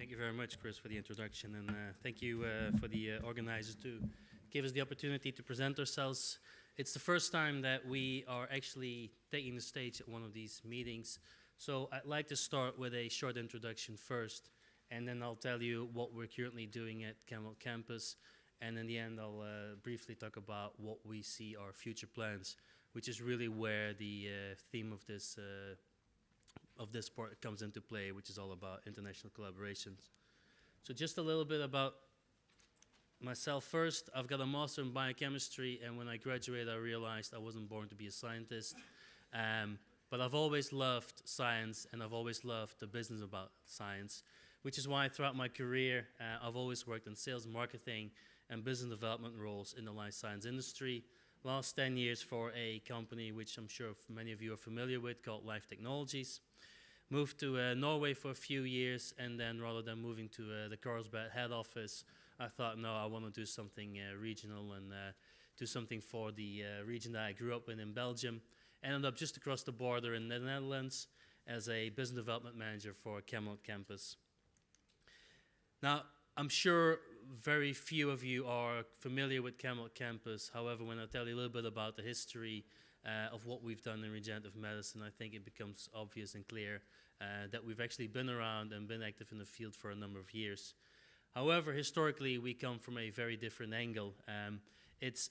Thank you very much, Chris, for the introduction, and thank you for the organizers to give us the opportunity to present ourselves. It's the first time that we are actually taking the stage at one of these meetings, so I'd like to start with a short introduction first, and then I'll tell you what we're currently doing at Camelot Campus, and in the end I'll briefly talk about what we see our future plans, which is really where the theme of this part comes into play, which is all about international collaborations. So just a little bit about myself first. I've got a master in biochemistry, and when I graduated I realized I wasn't born to be a scientist. But I've always loved science, and I've always loved the business about science, which is why throughout my career I've always worked in sales, marketing, and business development roles in the life science industry. Last 10 years for a company which I'm sure many of you are familiar with, called Life Technologies. Moved to Norway for a few years, and then rather than moving to the Carlsbad head office, I thought, no, I want to do something regional and do something for the region that I grew up in Belgium. Ended up just across the border in the Netherlands as a business development manager for Camelot Campus. Now, I'm sure very few of you are familiar with Camelot Campus. However, when I tell you a little bit about the history of what we've done in regenerative medicine, I think it becomes obvious and clear that we've actually been around and been active in the field for a number of years. However, historically, we come from a very different angle. It's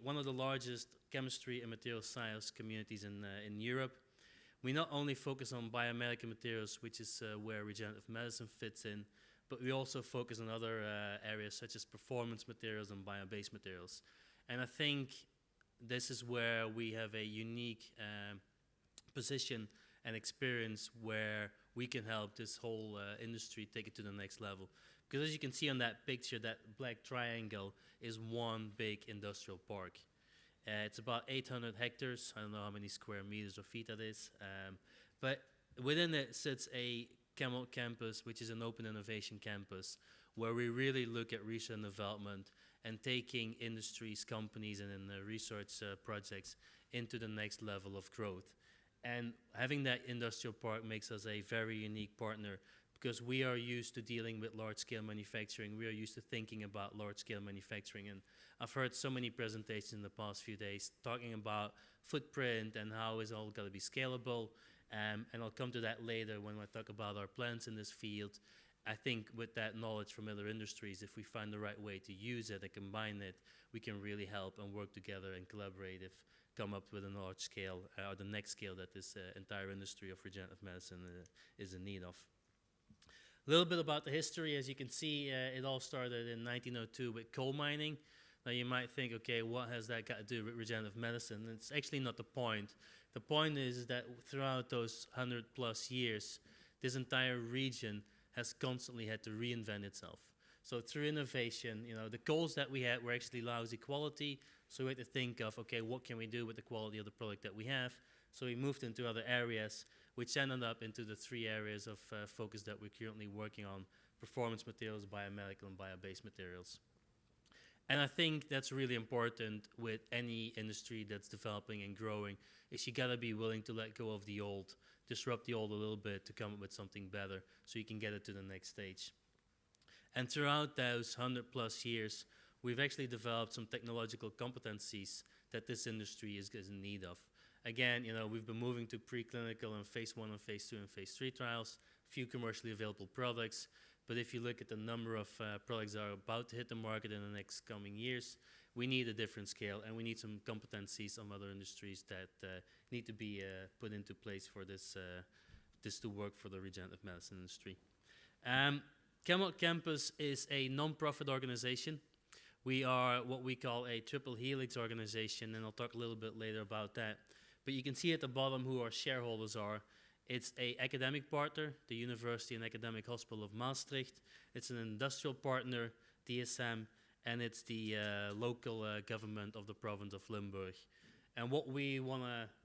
one of the largest chemistry and material science communities in Europe. We not only focus on biomedical materials, which is where regenerative medicine fits in, but we also focus on other areas such as performance materials and bio-based materials. And I think this is where we have a unique position and experience where we can help this whole industry take it to the next level. Because as you can see on that picture, that black triangle is one big industrial park. It's about 800 hectares. I don't know how many square meters or feet that is. But within it sits a Camelot Campus, which is an open innovation campus, where we really look at research and development and taking industries, companies, and then research projects into the next level of growth. And having that industrial park makes us a very unique partner, because we are used to dealing with large-scale manufacturing. We are used to thinking about large-scale manufacturing. And I've heard so many presentations in the past few days talking about footprint and how it's all got to be scalable. And I'll come to that later when I talk about our plans in this field. I think with that knowledge from other industries, if we find the right way to use it and combine it, we can really help and work together and collaborate if come up with a large scale or the next scale that this entire industry of regenerative medicine is in need of. A little bit about the history. As you can see, it all started in 1902 with coal mining. Now you might think, okay, what has that got to do with regenerative medicine? It's actually not the point. The point is that throughout those 100 plus years, this entire region has constantly had to reinvent itself. So through innovation, the goals that we had were actually lousy quality. So we had to think of, okay, what can we do with the quality of the product that we have? So we moved into other areas, which ended up into the three areas of focus that we're currently working on: performance materials, biomedical, and bio-based materials. And I think that's really important with any industry that's developing and growing, is you gotta be willing to let go of the old, disrupt the old a little bit to come up with something better so you can get it to the next stage. And throughout those 100 plus years, we've actually developed some technological competencies that this industry is in need of. Again, we've been moving to preclinical and phase 1 and phase 2 and phase 3 trials, few commercially available products. But if you look at the number of products that are about to hit the market in the next coming years, we need a different scale, and we need some competencies from other industries that need to be put into place for this to work for the regenerative medicine industry. Camelot Campus is a non-profit organization. We are what we call a triple helix organization, and I'll talk a little bit later about that. But you can see at the bottom who our shareholders are. It's an academic partner, the University and Academic Hospital of Maastricht. It's an industrial partner, DSM, and it's the local government of the province of Limburg. And what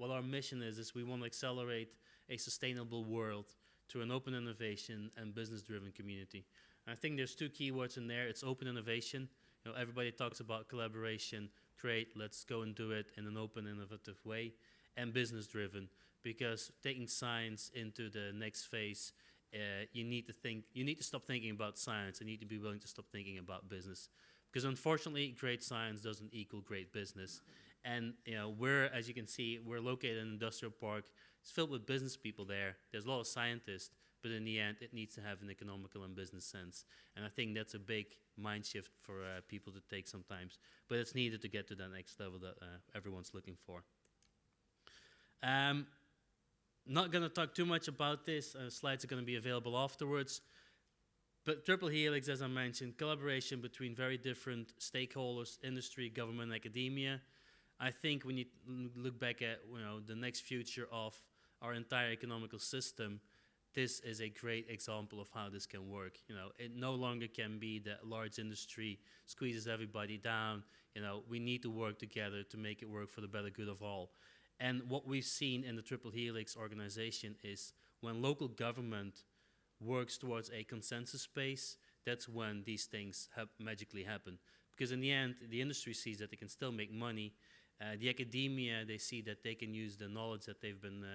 our mission is we want to accelerate a sustainable world through an open innovation and business-driven community. And I think there's two keywords in there. It's open innovation. Everybody talks about collaboration. Great, let's go and do it in an open, innovative way. And business-driven, because taking science into the next phase you need to stop thinking about science and you need to be willing to stop thinking about business. Because unfortunately, great science doesn't equal great business. And as you can see, we're located in an industrial park. It's filled with business people there. There's a lot of scientists, but in the end, it needs to have an economical and business sense. And I think that's a big mind shift for people to take sometimes. But it's needed to get to that next level that everyone's looking for. Not going to talk too much about this. Slides are going to be available afterwards. But Triple Helix, as I mentioned, collaboration between very different stakeholders, industry, government, academia. I think when you look back at the next future of our entire economical system, this is a great example of how this can work. It no longer can be that large industry squeezes everybody down. We need to work together to make it work for the better good of all. And what we've seen in the Triple Helix organization is when local government works towards a consensus space, that's when these things magically happen. Because in the end, the industry sees that they can still make money. The academia, they see that they can use the knowledge that they've been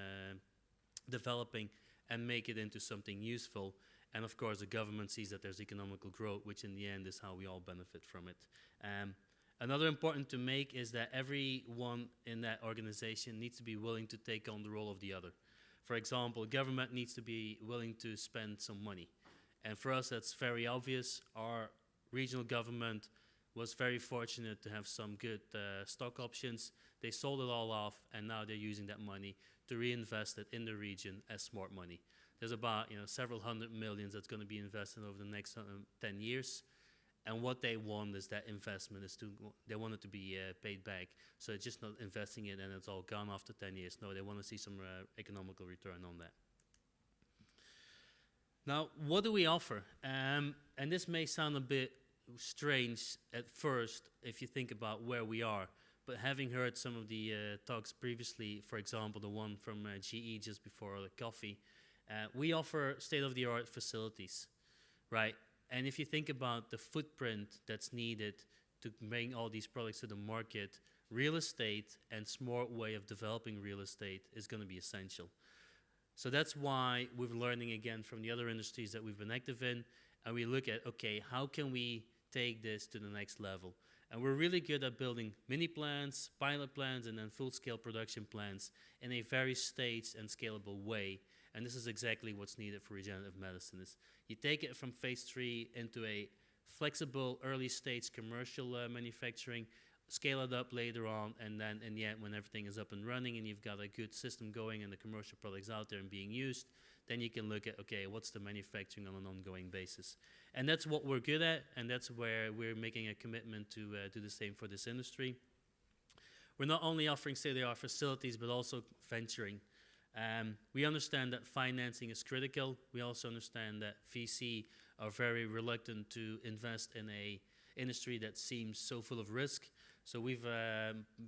developing and make it into something useful. And of course, the government sees that there's economical growth, which in the end is how we all benefit from it. Another important to make is that everyone in that organization needs to be willing to take on the role of the other. For example, government needs to be willing to spend some money. And for us, that's very obvious. Our regional government was very fortunate to have some good stock options. They sold it all off, and now they're using that money to reinvest it in the region as smart money. There's about several hundred millions that's going to be invested over the next 10 years. And what they want is that investment they want it to be paid back. So it's just not investing it and it's all gone after 10 years. No, they want to see some economical return on that. Now, what do we offer? And this may sound a bit strange at first if you think about where we are. But having heard some of the talks previously, for example, the one from GE just before the coffee, we offer state-of-the-art facilities, right? And if you think about the footprint that's needed to bring all these products to the market, real estate and smart way of developing real estate is going to be essential. So that's why we're learning again from the other industries that we've been active in, and we look at, okay, how can we take this to the next level? And we're really good at building mini plants, pilot plants, and then full-scale production plants in a very staged and scalable way. And this is exactly what's needed for regenerative medicine. Is you take it from phase 3 into a flexible early-stage commercial manufacturing, scale it up later on, and then in the end, when everything is up and running and you've got a good system going and the commercial products out there and being used, then you can look at, okay, what's the manufacturing on an ongoing basis? And that's what we're good at, and that's where we're making a commitment to do the same for this industry. We're not only offering state-of-the-art facilities, but also venturing. We understand that financing is critical. We also understand that VC are very reluctant to invest in a industry that seems so full of risk. So we've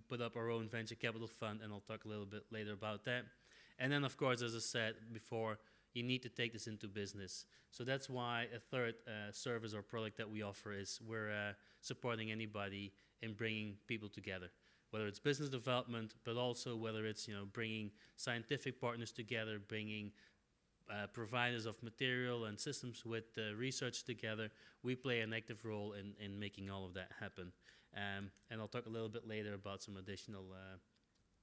put up our own venture capital fund, and I'll talk a little bit later about that. And then, of course, as I said before, you need to take this into business. So that's why a third service or product that we offer is we're supporting anybody in bringing people together. Whether it's business development, but also whether it's bringing scientific partners together, bringing providers of material and systems with research together, we play an active role in making all of that happen. And I'll talk a little bit later about some additional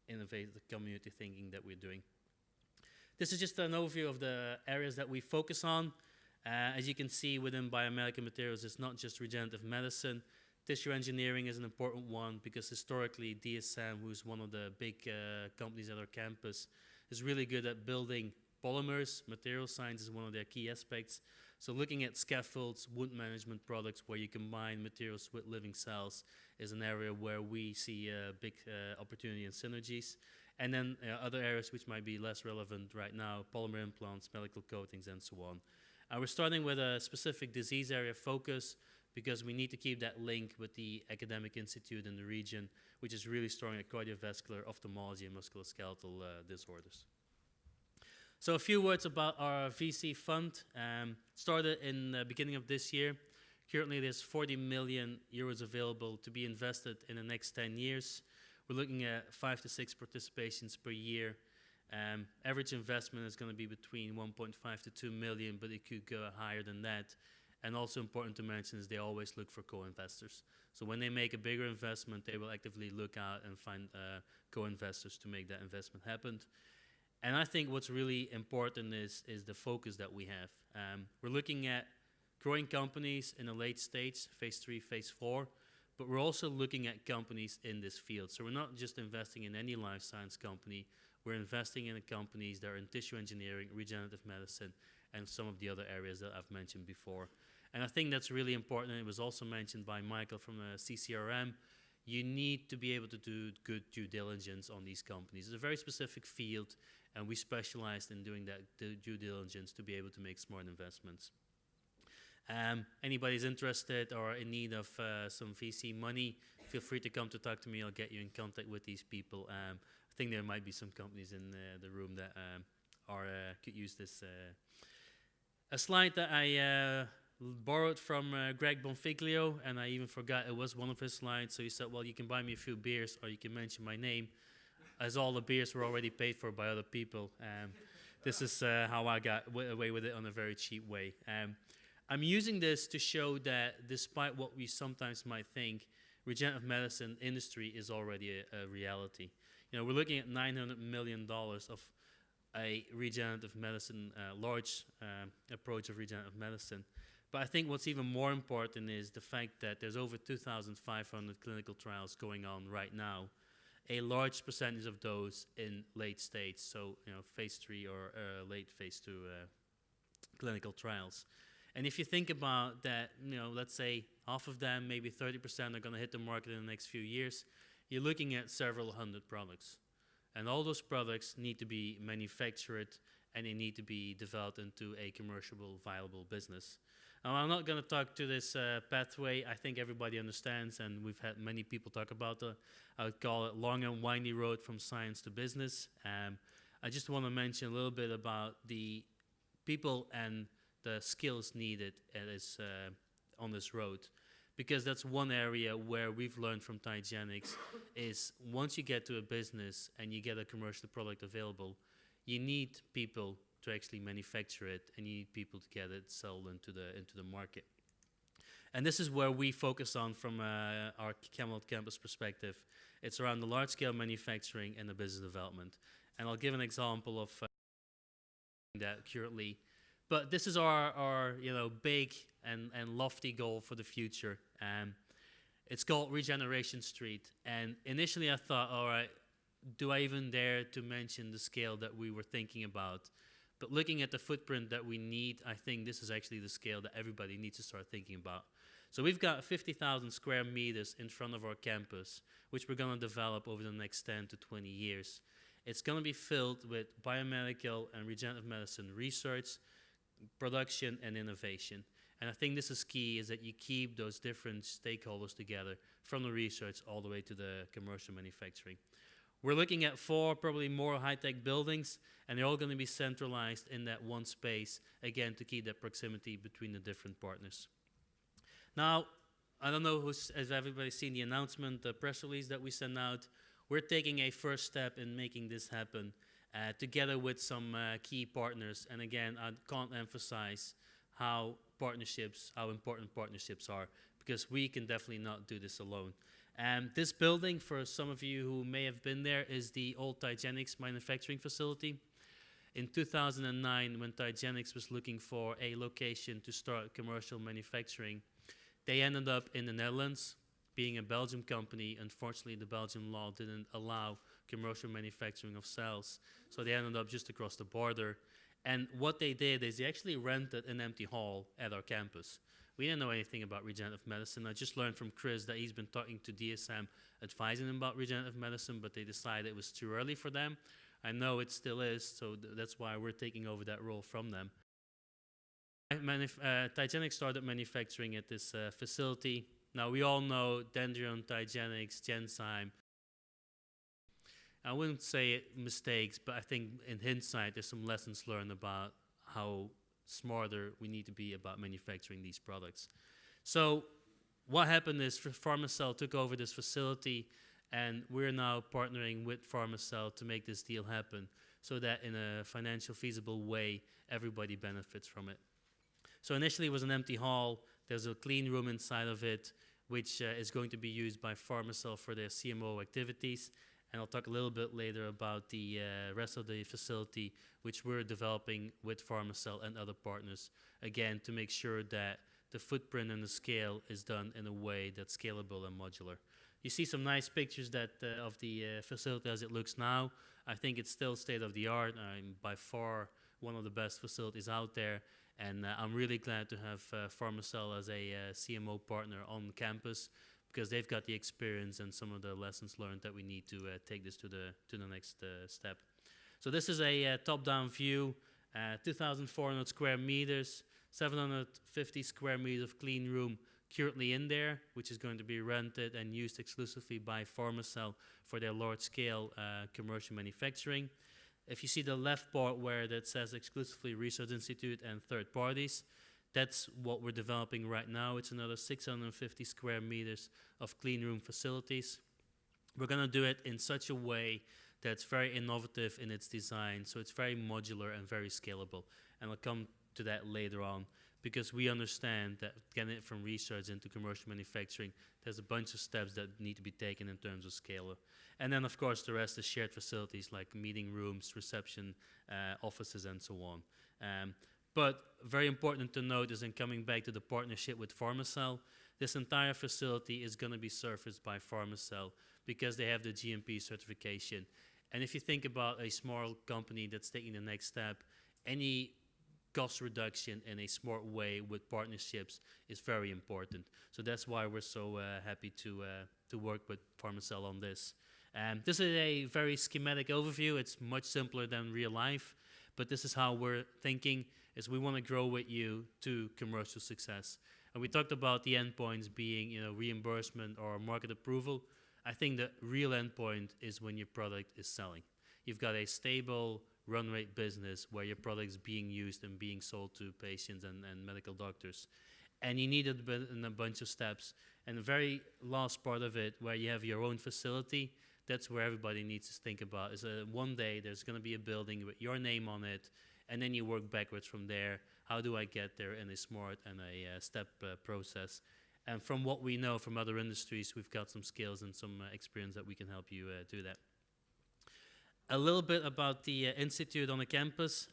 innovative community thinking that we're doing. This is just an overview of the areas that we focus on. As you can see within biomedical materials, it's not just regenerative medicine. Tissue engineering is an important one because historically DSM, who's one of the big companies at our campus, is really good at building polymers. Material science is one of their key aspects. So looking at scaffolds, wound management products where you combine materials with living cells is an area where we see a big opportunity and synergies. And then other areas which might be less relevant right now, polymer implants, medical coatings, and so on. We're starting with a specific disease area focus, because we need to keep that link with the academic institute in the region, which is really strong at cardiovascular, ophthalmology, and musculoskeletal disorders. So a few words about our VC fund. Started in the beginning of this year. Currently, there's 40 million euros available to be invested in the next 10 years. We're looking at 5 to 6 participations per year. Average investment is going to be between 1.5 to 2 million, but it could go higher than that. And also important to mention is they always look for co-investors. So when they make a bigger investment, they will actively look out and find co-investors to make that investment happen. And I think what's really important is the focus that we have. We're looking at growing companies in a late stage, phase 3, phase 4, but we're also looking at companies in this field. So we're not just investing in any life science company, we're investing in companies that are in tissue engineering, regenerative medicine, and some of the other areas that I've mentioned before. And I think that's really important. It was also mentioned by Michael from CCRM. You need to be able to do good due diligence on these companies. It's a very specific field, and we specialized in doing that due diligence to be able to make smart investments. Anybody's interested or in need of some VC money, feel free to come to talk to me. I'll get you in contact with these people. I think there might be some companies in the room that could use this. A slide that I borrowed from Greg Bonfiglio, and I even forgot it was one of his slides. So he said, well, you can buy me a few beers or you can mention my name, as all the beers were already paid for by other people. This is how I got away with it on a very cheap way. I'm using this to show that despite what we sometimes might think, regenerative medicine industry is already a reality. You know, we're looking at $900 million of a regenerative medicine, large approach of regenerative medicine. But I think what's even more important is the fact that there's over 2,500 clinical trials going on right now. A large percentage of those in late stage, so phase 3 or late phase 2 clinical trials. And if you think about that, let's say half of them, maybe 30% are going to hit the market in the next few years, you're looking at several hundred products. And all those products need to be manufactured and they need to be developed into a commercial, viable business. Now, I'm not going to talk to this pathway. I think everybody understands, and we've had many people talk about I would call it long and windy road from science to business. I just want to mention a little bit about the people and the skills needed on this road, because that's one area where we've learned from Titanic is once you get to a business and you get a commercial product available, you need people to actually manufacture it, and you need people to get it sold into the market. And this is where we focus on from our Camelot Campus perspective. It's around the large-scale manufacturing and the business development. And I'll give an example of that currently. But this is our big and lofty goal for the future. It's called Regeneration Street. And initially I thought, all right, do I even dare to mention the scale that we were thinking about? But looking at the footprint that we need, I think this is actually the scale that everybody needs to start thinking about. So we've got 50,000 square meters in front of our campus, which we're going to develop over the next 10 to 20 years. It's going to be filled with biomedical and regenerative medicine research, production, and innovation. And I think this is key, is that you keep those different stakeholders together, from the research all the way to the commercial manufacturing. We're looking at 4 probably more high-tech buildings, and they're all going to be centralized in that one space, again, to keep that proximity between the different partners. Now, I don't know has everybody seen the announcement, the press release that we sent out. We're taking a first step in making this happen together with some key partners. And again, I can't emphasize how important partnerships are, because we can definitely not do this alone. This building, for some of you who may have been there, is the old Titanic manufacturing facility. In 2009, when Titanic was looking for a location to start commercial manufacturing, they ended up in the Netherlands. Being a Belgian company, unfortunately, the Belgian law didn't allow commercial manufacturing of cells, so they ended up just across the border. And what they did is they actually rented an empty hall at our campus. We didn't know anything about regenerative medicine. I just learned from Chris that he's been talking to DSM, advising them about regenerative medicine, but they decided it was too early for them. I know it still is, so that's why we're taking over that role from them. Titanic started manufacturing at this facility. Now, we all know Dendrion, Titanic, Genzyme. I wouldn't say mistakes, but I think in hindsight, there's some lessons learned about how smarter we need to be about manufacturing these products. So what happened is Pharmacell took over this facility, and we're now partnering with Pharmacell to make this deal happen. so that in a financial feasible way, everybody benefits from it. So initially it was an empty hall. There's a clean room inside of it, which is going to be used by Pharmacell for their CMO activities. And I'll talk a little bit later about the rest of the facility, which we're developing with Pharmacell and other partners, again, to make sure that the footprint and the scale is done in a way that's scalable and modular. You see some nice pictures that of the facility as it looks now. I think it's still state of the art. I'm by far one of the best facilities out there. And I'm really glad to have Pharmacell as a CMO partner on campus, because they've got the experience and some of the lessons learned that we need to take this to the next step. So this is a top-down view, 2,400 square meters, 750 square meters of clean room currently in there, which is going to be rented and used exclusively by Pharmacell for their large-scale commercial manufacturing. If you see the left part where that says exclusively Research Institute and third parties, that's what we're developing right now. It's another 650 square meters of clean room facilities. We're going to do it in such a way that's very innovative in its design, so it's very modular and very scalable. And I'll come to that later on, because we understand that getting it from research into commercial manufacturing, there's a bunch of steps that need to be taken in terms of scale. And then, of course, the rest is shared facilities like meeting rooms, reception, offices, and so on. But very important to note is, in coming back to the partnership with Pharmacell, this entire facility is going to be serviced by Pharmacell because they have the GMP certification. And if you think about a small company that's taking the next step, any cost reduction in a smart way with partnerships is very important. So that's why we're so happy to work with Pharmacell on this. This is a very schematic overview. It's much simpler than real life, but this is how we're thinking, is we want to grow with you to commercial success. And we talked about the endpoints being, reimbursement or market approval. I think the real endpoint is when your product is selling. You've got a stable run rate business where your product is being used and being sold to patients and medical doctors. And you need it in a bunch of steps. And the very last part of it, where you have your own facility, that's where everybody needs to think about, is one day there's going to be a building with your name on it, and then you work backwards from there. How do I get there in a smart and a step process? And from what we know from other industries, we've got some skills and some experience that we can help you do that. A little bit about the institute on the campus.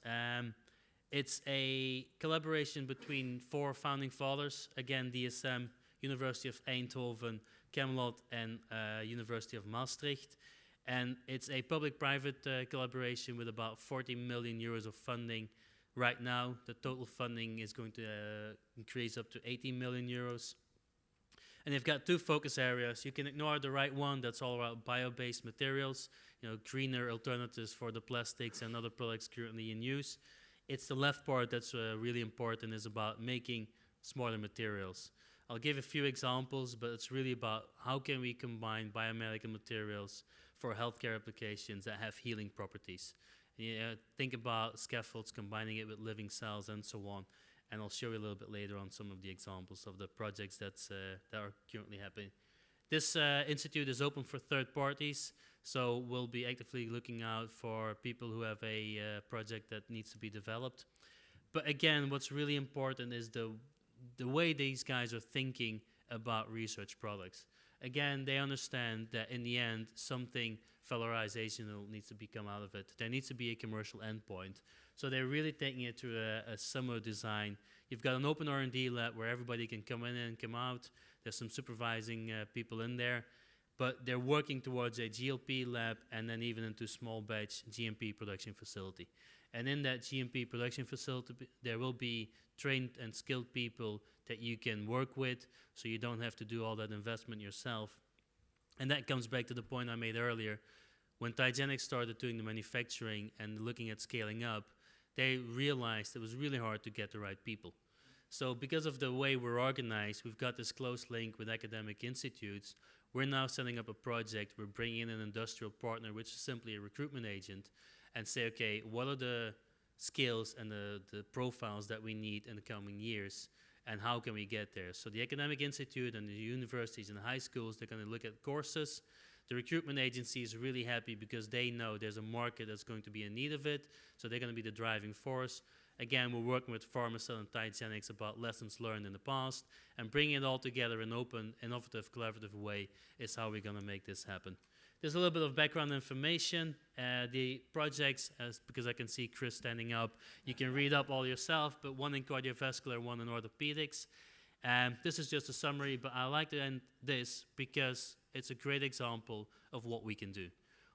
It's a collaboration between 4 founding fathers. Again, DSM, University of Eindhoven, Camelot, and University of Maastricht. And it's a public-private collaboration with about 40 million euros of funding. Right now, the total funding is going to increase up to 80 million euros. And they've got 2 focus areas. You can ignore the right one, that's all about bio-based materials, greener alternatives for the plastics and other products currently in use. It's the left part that's really important, is about making smarter materials. I'll give a few examples, but it's really about how can we combine biomedical materials for healthcare applications that have healing properties. Think about scaffolds, combining it with living cells and so on. And I'll show you a little bit later on some of the examples of the projects that are currently happening. This institute is open for third parties, so we'll be actively looking out for people who have a project that needs to be developed. But again, what's really important is the way these guys are thinking about research products. Again, they understand that in the end, something valorization needs to come out of it. There needs to be a commercial endpoint. So they're really taking it to a similar design. You've got an open R&D lab where everybody can come in and come out. There's some supervising people in there. But they're working towards a GLP lab and then even into small batch GMP production facility. And in that GMP production facility, there will be trained and skilled people that you can work with, so you don't have to do all that investment yourself. And that comes back to the point I made earlier. When Titanic started doing the manufacturing and looking at scaling up, they realized it was really hard to get the right people. So because of the way we're organized, we've got this close link with academic institutes. We're now setting up a project. We're bringing in an industrial partner, which is simply a recruitment agent, and say, okay, what are the skills and the profiles that we need in the coming years, and how can we get there? So the academic institute and the universities and the high schools, they're going to look at courses. The recruitment agency is really happy because they know there's a market that's going to be in need of it, so they're going to be the driving force. Again, we're working with Pharmacell and Titanic about lessons learned in the past, and bringing it all together in an open, innovative, collaborative way is how we're going to make this happen. There's a little bit of background information. The projects, because I can see Chris standing up, you can read up all yourself, but one in cardiovascular, one in orthopedics. This is just a summary, but I like to end this because it's a great example of what we can do.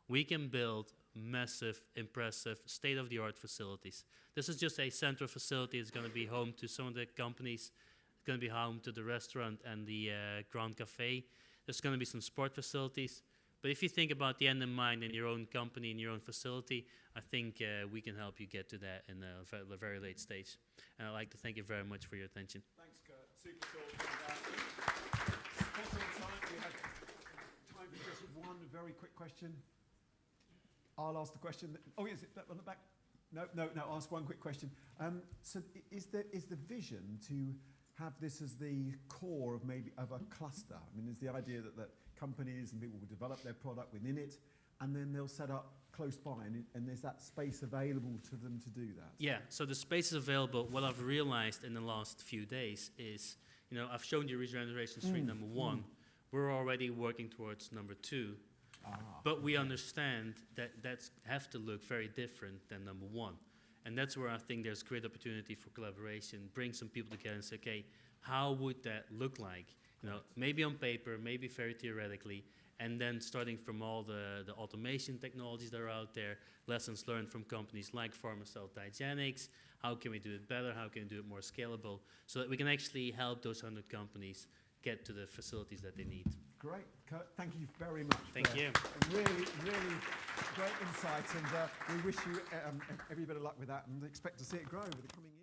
We can build massive, impressive, state-of-the-art facilities. This is just a central facility. It's going to be home to some of the companies. It's going to be home to the restaurant and the Grand Cafe. There's going to be some sport facilities. But if you think about the end in mind in your own company, in your own facility, I think we can help you get to that in a very late stage. And I'd like to thank you very much for your attention. Thanks, Kurt. Super talk. Spot on time. We have time for just one very quick question. I'll ask the question. Oh, is it on the back? No. I'll ask one quick question. So, is the vision to have this as the core of maybe of a cluster? I mean, is the idea that companies and people will develop their product within it, and then they'll set up close by, and there's that space available to them to do that? Yeah, so the space is available. What I've realized in the last few days is, I've shown you regeneration street number 1. We're already working towards number 2. But we understand that that's have to look very different than number 1. And that's where I think there's great opportunity for collaboration, bring some people together and say, okay, how would that look like? Maybe on paper, maybe very theoretically, and then starting from all the automation technologies that are out there, lessons learned from companies like Pharmacell, Titanic, how can we do it better, how can we do it more scalable, so that we can actually help those 100 companies get to the facilities that they need. Great, Kurt, thank you very much. Thank you. Really, really great insight, and we wish you every bit of luck with that, and expect to see it grow over the coming years.